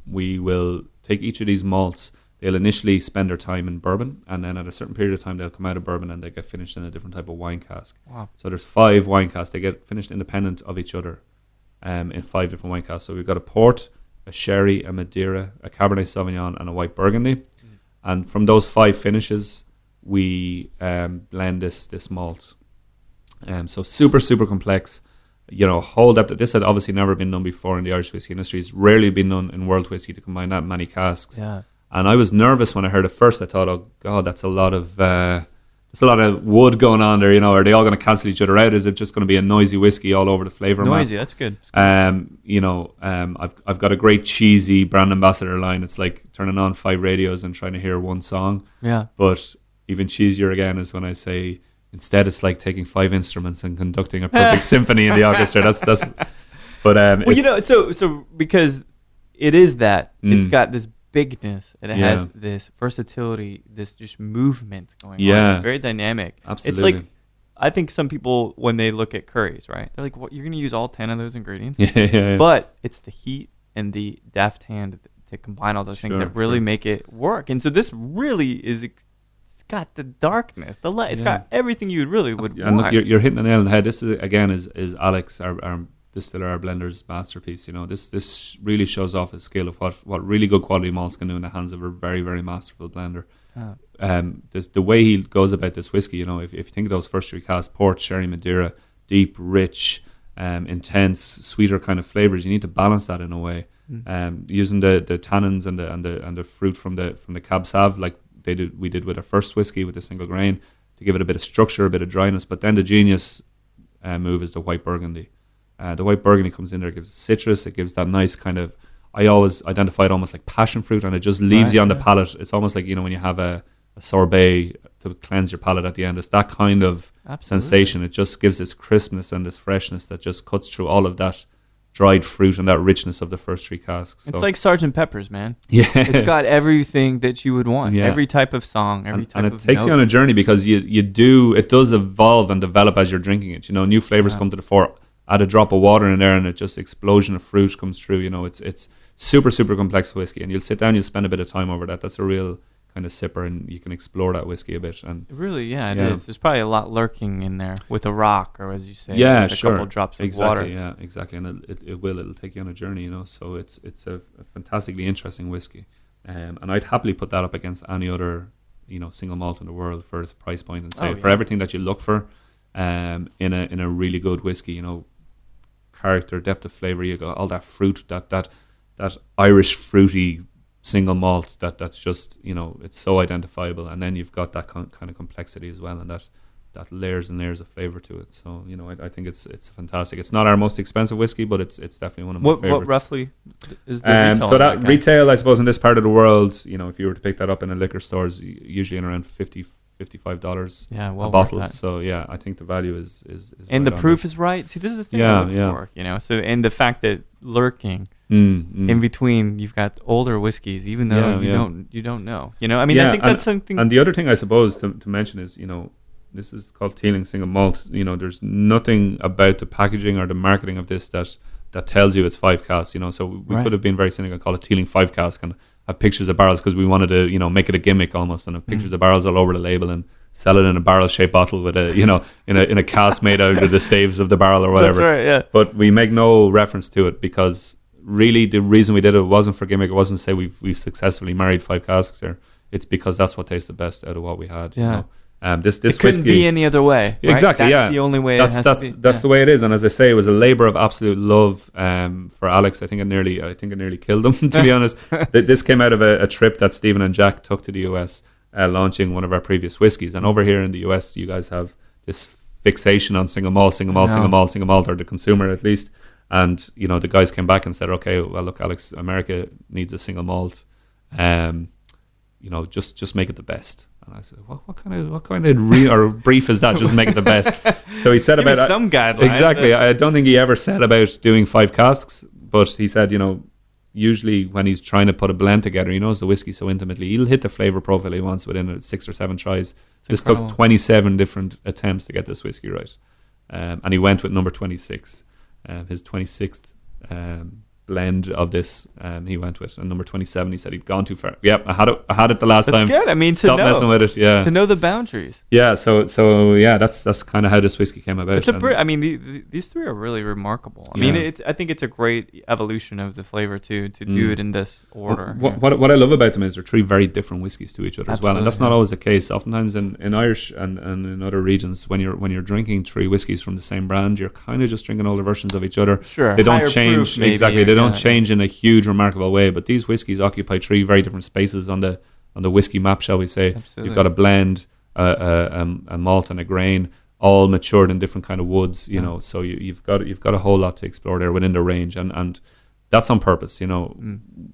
We will take each of these malts. They'll initially spend their time in bourbon, and then at a certain period of time they'll come out of bourbon and they get finished in a different type of wine cask. Wow. So there's 5 wine casks. They get finished independent of each other in 5 different wine casks. So we've got a port, a sherry, a Madeira, a Cabernet Sauvignon, and a white Burgundy. And from those 5 finishes, we blend this malt. So super complex. You know, whole depth. This had obviously never been done before in the Irish whiskey industry. It's rarely been done in world whiskey to combine that many casks. Yeah. And I was nervous when I heard it first. I thought, oh God, that's a lot of wood going on there. You know, are they all going to cancel each other out? Is it just going to be a noisy whiskey all over the flavour? Noisy, that's good. You know, I've got a great cheesy brand ambassador line. It's like turning on 5 radios and trying to hear one song. Yeah. But even cheesier again is when I say, instead it's like taking 5 instruments and conducting a perfect symphony in the orchestra. That's. But well, you know, so because it is that it's got this bigness, it has this versatility, this just movement going on. It's very dynamic. Absolutely. It's like, I think some people, when they look at curries, right, they're like, "What? You're going to use all 10 of those ingredients?" Yeah. But it's the heat and the deft hand to combine all those things that really make it work. And so this really is. It's got the darkness, the light. It's got everything you would want. And look, you're hitting the nail on the head. This is again is Alex, our distiller, our blender's masterpiece. You know, this really shows off his skill of what really good quality malts can do in the hands of a very, very masterful blender. The way he goes about this whiskey, you know, if you think of those first 3 casks, port, sherry, Madeira, deep, rich, intense, sweeter kind of flavors, you need to balance that in a way. Using the tannins and the fruit from the Cab Sav, like we did with our first whiskey with the single grain, to give it a bit of structure, a bit of dryness. But then the genius move is the white Burgundy. The white Burgundy comes in there, gives citrus, it gives that nice kind of, I always identify it almost like passion fruit, and it just leaves you on the palate. It's almost like, you know, when you have a sorbet to cleanse your palate at the end. It's that kind of sensation. It just gives this crispness and this freshness that just cuts through all of that dried fruit and that richness of the first 3 casks. It's like Sgt. Pepper's, man. Yeah. It's got everything that you would want. Yeah. Every type of song, every type of and it takes you on a journey, because it does evolve and develop as you're drinking it. You know, new flavors come to the fore. Add a drop of water in there and it just explosion of fruit comes through. You know, it's super complex whiskey, and you'll sit down, you'll spend a bit of time over that. That's a real kind of sipper, and you can explore that whiskey a bit. And really, it is. There's probably a lot lurking in there with a rock, or as you say, with a couple drops of water. Yeah, exactly. And it'll take you on a journey, you know. So it's a fantastically interesting whiskey, and I'd happily put that up against any other, you know, single malt in the world for its price point, and say for everything that you look for, in a really good whiskey. You know, character, depth of flavor. You got all that fruit, that Irish fruity single malt that's just, you know, it's so identifiable, and then you've got that kind of complexity as well, and that layers and layers of flavor to it. So, you know, I think it's fantastic. It's not our most expensive whiskey, but it's definitely one of my favorites. What roughly is the retail? So that retail, I suppose, in this part of the world, you know, if you were to pick that up in a liquor stores, usually in around $55 a bottle. So yeah, I think the value is and right, the proof is right. See, this is the thing I look for, you know. So, and the fact that lurking in between, you've got older whiskeys, even though you don't know, you know. I mean, I think that's something. And the other thing I suppose to mention is, you know, this is called Teeling Single Malt. You know, there's nothing about the packaging or the marketing of this that tells you it's 5 casks. You know, so we could have been very cynical and call it Teeling 5 cask and have pictures of barrels, because we wanted to, you know, make it a gimmick almost, and have pictures of barrels all over the label and sell it in a barrel shaped bottle with a, you know, in a cask made out of the staves of the barrel or whatever. That's right, yeah. But we make no reference to it, because really the reason we did it wasn't for gimmick. It wasn't to say we successfully married 5 casks there. It's because that's what tastes the best out of what we had. Yeah. You know? This it couldn't whiskey, be any other way. Right? Exactly. That's the only way. That's the way it is. And as I say, it was a labor of absolute love for Alex. I think it nearly killed him. To be honest, this came out of a trip that Stephen and Jack took to the US, launching one of our previous whiskies. And over here in the US, you guys have this fixation on single malt, or the consumer at least. And, you know, the guys came back and said, okay, well, look, Alex, America needs a single malt. You know, just make it the best. And I said, what kind of brief is that? Just make it the best. So he said Give about some guidelines. Exactly. I don't think he ever said about doing 5 casks, but he said, you know, usually when he's trying to put a blend together, he knows the whiskey so intimately, he'll hit the flavor profile he wants within 6 or 7 tries. This took 27 different attempts to get this whiskey right, and he went with number 26, his 26th blend of this. He went with, and number 27, he said he'd gone too far. Yep, I had it the last time. That's good. I mean, stop messing with it. Yeah, to know the boundaries. Yeah, so yeah, that's kind of how this whiskey came about. I mean, these 3 are really remarkable. I mean, I think it's a great evolution of the flavor to do it in this order. What I love about them is they're 3 very different whiskeys to each other as well, and that's not always the case. Oftentimes in Irish and in other regions, when you're drinking 3 whiskeys from the same brand, you're kind of just drinking older versions of each other. Sure, they don't change exactly. They don't change in a huge, remarkable way. But these whiskeys occupy 3 very different spaces on the whiskey map, shall we say? Absolutely. You've got a blend, a malt, and a grain, all matured in different kind of woods. You know, so you've got a whole lot to explore there within the range, and that's on purpose. You know,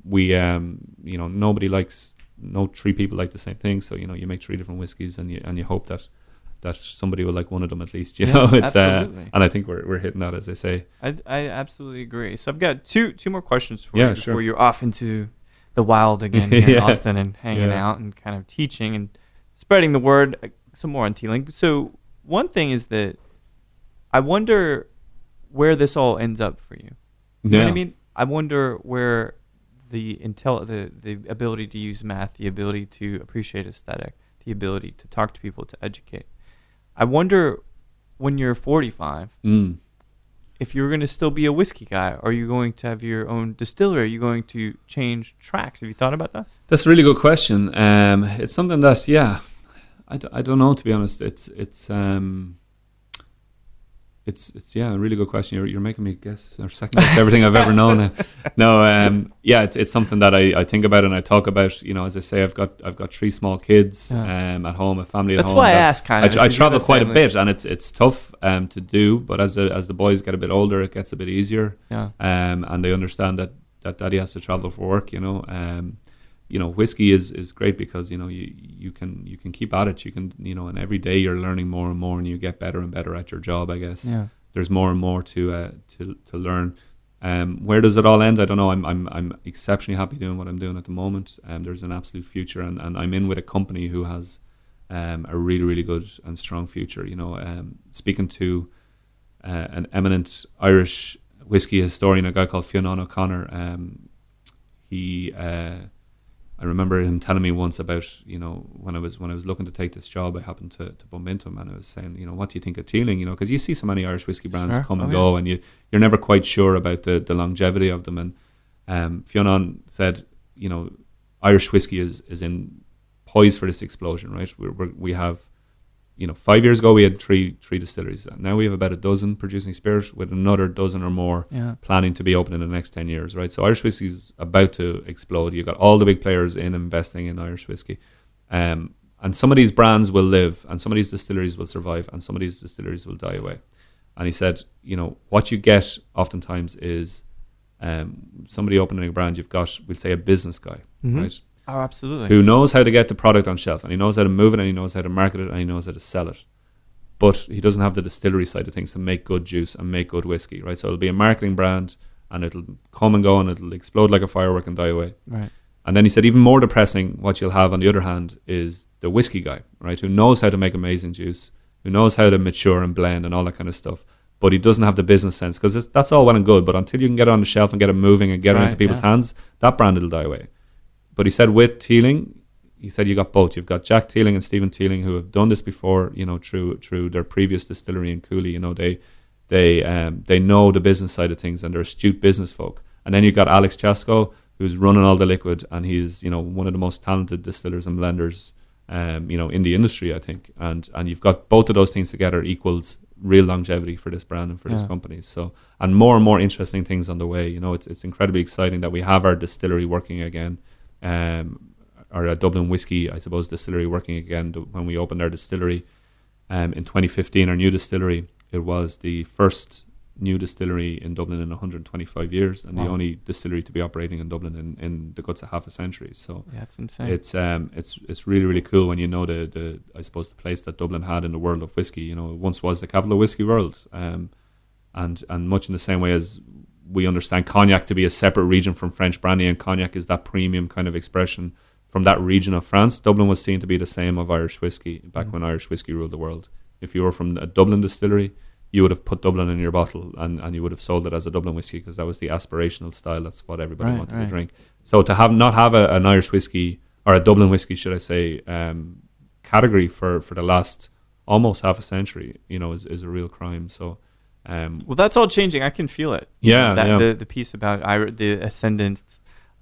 we you know, no 3 people like the same thing. So, you know, you make 3 different whiskeys, and you hope that somebody will like one of them at least, you know. It's absolutely. And I think we're hitting that, as they say. I absolutely agree. So I've got two more questions for you before you're off into the wild again here in Austin and hanging out and kind of teaching and spreading the word some more on Teeling. So one thing is that I wonder where this all ends up for you. You know what I mean? I wonder where the ability to use math, the ability to appreciate aesthetic, the ability to talk to people, to educate. I wonder when you're 45, if you're going to still be a whiskey guy. Are you going to have your own distillery? Are you going to change tracks? Have you thought about that? That's a really good question. It's something that, I don't know, to be honest. It's a really good question. You're making me guess or second guess everything I've ever known. It's something that I think about and I talk about. You know, as I say, I've got 3 small kids at home, a family at home. That's why I ask. I travel quite a bit, and it's tough to do. But as the boys get a bit older, it gets a bit easier. Yeah. And they understand that daddy has to travel for work. You know. You know, whiskey is great because, you know, you can keep at it. You can, you know, and every day you're learning more and more, and you get better and better at your job, I guess. Yeah. There's more and more to learn. Where does it all end? I don't know. I'm exceptionally happy doing what I'm doing at the moment. There's an absolute future, and I'm in with a company who has a really, really good and strong future. You know, speaking to an eminent Irish whiskey historian, a guy called Fionn O'Connor. I remember him telling me once about, you know, when I was looking to take this job, I happened to bump into him, and I was saying, you know, what do you think of Teeling? You know, because you see so many Irish whiskey brands come and go, and you're never quite sure about the longevity of them. And Fionn said, you know, Irish whiskey is in poised for this explosion, right? We have 5 years ago we had three distilleries. Now we have about a dozen producing spirits, with another dozen or more planning to be open in the next 10 years, right? So Irish whiskey is about to explode. You've got all the big players investing in Irish whiskey. And some of these brands will live, and some of these distilleries will survive, and some of these distilleries will die away. And he said, what you get oftentimes is somebody opening a brand, you've got, we'll say, a business guy, right? Oh, absolutely. Who knows how to get the product on shelf, and he knows how to move it, and he knows how to market it, and he knows how to sell it. But he doesn't have the distillery side of things to make good juice and make good whiskey, right? So it'll be a marketing brand, and it'll come and go, and it'll explode like a firework and die away. Right. And then he said, even more depressing, what you'll have on the other hand is the whiskey guy, right? Who knows how to make amazing juice, who knows how to mature and blend and all that kind of stuff. But he doesn't have the business sense, because that's all well and good. But until you can get it on the shelf and get it moving and get it into people's hands, that brand will die away. But he said with Teeling, he said you got both. You've got Jack Teeling and Stephen Teeling, who have done this before, through their previous distillery in Cooley. They know the business side of things, and they're astute business folk. And then you've got Alex Chasko, who's running all the liquid, and he's one of the most talented distillers and blenders in the industry, I think. And you've got both of those things together equals real longevity for this brand and for this company. So, and more interesting things on the way. It's incredibly exciting that we have our distillery working again. Or a Dublin Whiskey, I suppose, distillery working again. When we opened our distillery in 2015, our new distillery, it was the first new distillery in Dublin in 125 years, and the only distillery to be operating in Dublin in the guts of half a century. So it's insane. It's really, really cool when the I suppose the place that Dublin had in the world of whiskey. It once was the capital of whiskey world, and much in the same way as we understand cognac to be a separate region from French brandy, and cognac is that premium kind of expression from that region of France. Dublin was seen to be the same of Irish whiskey back when Irish whiskey ruled the world. If you were from a Dublin distillery, you would have put Dublin in your bottle, and you would have sold it as a Dublin whiskey, because that was the aspirational style. That's what everybody wanted to drink. So to not have an Irish whiskey, or a Dublin whiskey, should I say, category for the last almost half a century, is a real crime. So. Well, that's all changing. I can feel it. The piece about the ascendant,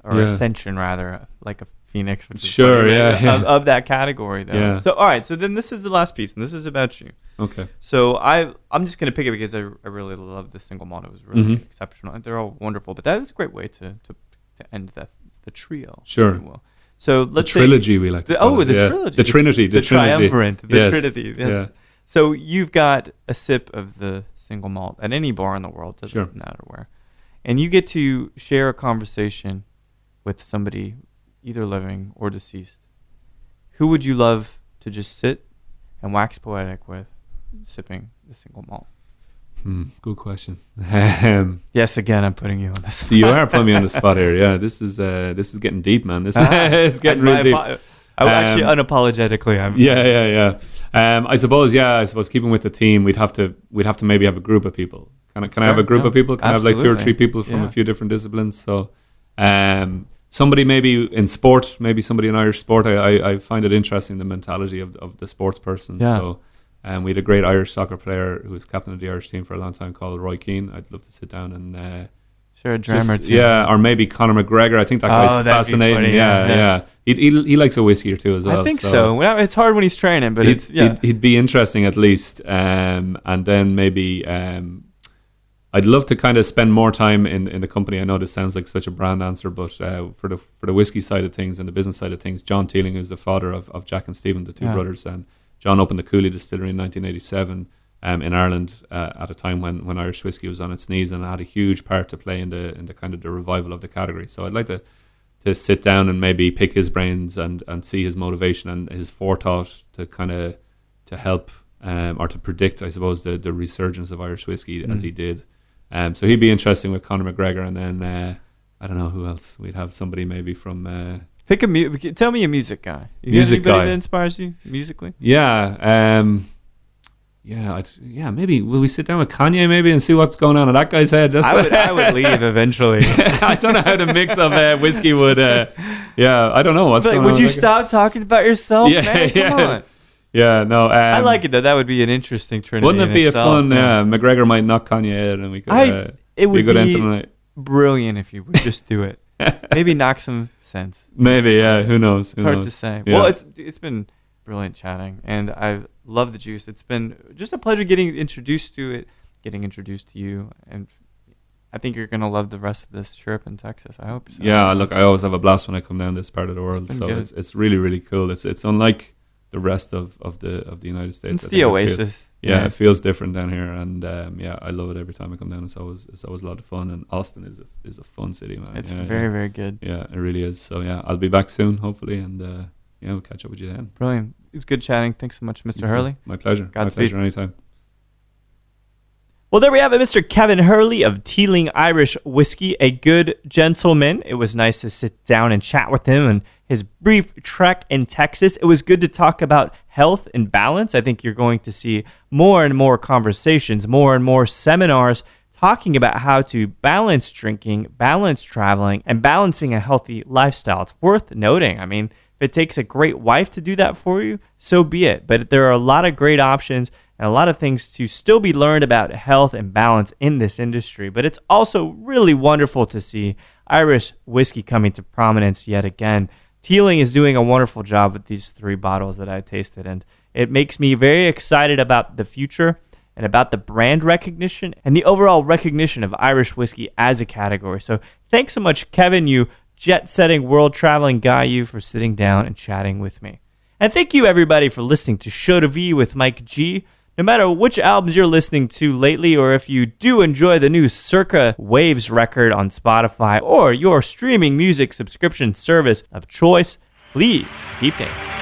or ascension rather, like a phoenix, which is of that category, though. Yeah. So all right, so then this is the last piece, and this is about you. Okay. So I'm just going to pick it because I really love the single malt. It was really exceptional. They're all wonderful, but that is a great way to end the trio. Sure. If you will. So let's say trilogy, we like to call it. Trilogy, the Trinity, the triumvirate, the Trinity. Yes. Yeah. So you've got a sip of the single malt at any bar in the world, doesn't matter where, and you get to share a conversation with somebody, either living or deceased. Who would you love to just sit and wax poetic with, sipping the single malt? Good question. Yes, again, I'm putting you on the spot. You are putting me on the spot here. Yeah, this is getting deep, man. This is getting really deep. Actually, unapologetically, I'm. Yeah. I suppose keeping with the theme, we'd have to maybe have a group of people. Can I have a group of people? Can I have like 2 or 3 people from a few different disciplines? So, somebody maybe in sport, maybe somebody in Irish sport. I find it interesting, the mentality of the sports person. Yeah. So, we had a great Irish soccer player who was captain of the Irish team for a long time called Roy Keane. I'd love to sit down and. Sure, a dram or two. Yeah, or maybe Conor McGregor. I think that guy's fascinating. Funny, yeah. He likes a whiskey or two as well. I think so. Well, it's hard when he's training, but he'd be interesting at least. And then maybe I'd love to kind of spend more time in the company. I know this sounds like such a brand answer, but for the whiskey side of things and the business side of things, John Teeling, who's the father of Jack and Stephen, the two brothers, and John opened the Cooley distillery in 1987. In Ireland at a time when Irish whiskey was on its knees, and had a huge part to play in the kind of the revival of the category. So I'd like to sit down and maybe pick his brains and see his motivation and his forethought to kind of to help or to predict, I suppose, the resurgence of Irish whiskey as he did. So he'd be interesting with Conor McGregor, and then I don't know who else. We'd have somebody maybe from. Tell me a music guy. Anybody that inspires you musically? Yeah. Maybe will we sit down with Kanye maybe and see what's going on in that guy's head? I would leave eventually. I don't know how the mix of whiskey would. I don't know what's going on. Would you stop talking about yourself? Yeah, man? Come on. Yeah, no. I like it though. That would be an interesting trinity. Wouldn't it be a fun? Yeah, McGregor might knock Kanye out, and we could. It would be a good end to the night. Brilliant if you would just do it. Maybe knock some sense. Maybe, yeah. Who knows? It's hard to say. Yeah. Well, it's been brilliant chatting, and Love the juice. It's been just a pleasure getting introduced to it, getting introduced to you, and I think you're going to love the rest of this trip in Texas. I hope so. Yeah, look, I always have a blast when I come down this part of the world, so it's really, really cool. It's unlike the rest of the United States. It's the oasis. It feels different down here, and I love it every time I come down. It's always a lot of fun, and Austin is a fun city, man. It's very, very good. Yeah, it really is. So I'll be back soon, hopefully, and we'll catch up with you then. Brilliant. It's good chatting. Thanks so much, Mr. Hurley. My pleasure. Godspeed. My pleasure anytime. Well, there we have it, Mr. Kevin Hurley of Teeling Irish Whiskey, a good gentleman. It was nice to sit down and chat with him and his brief trek in Texas. It was good to talk about health and balance. I think you're going to see more and more conversations, more and more seminars talking about how to balance drinking, balance traveling, and balancing a healthy lifestyle. It's worth noting. I mean, if it takes a great wife to do that for you, so be it. But there are a lot of great options and a lot of things to still be learned about health and balance in this industry. But it's also really wonderful to see Irish whiskey coming to prominence yet again. Teeling is doing a wonderful job with these 3 bottles that I tasted, and it makes me very excited about the future and about the brand recognition and the overall recognition of Irish whiskey as a category. So thanks so much, Kevin, you jet-setting, world-traveling guy, you, for sitting down and chatting with me. And thank you, everybody, for listening to Show to V with Mike G. No matter which albums you're listening to lately, or if you do enjoy the new Circa Waves record on Spotify or your streaming music subscription service of choice, please keep dancing.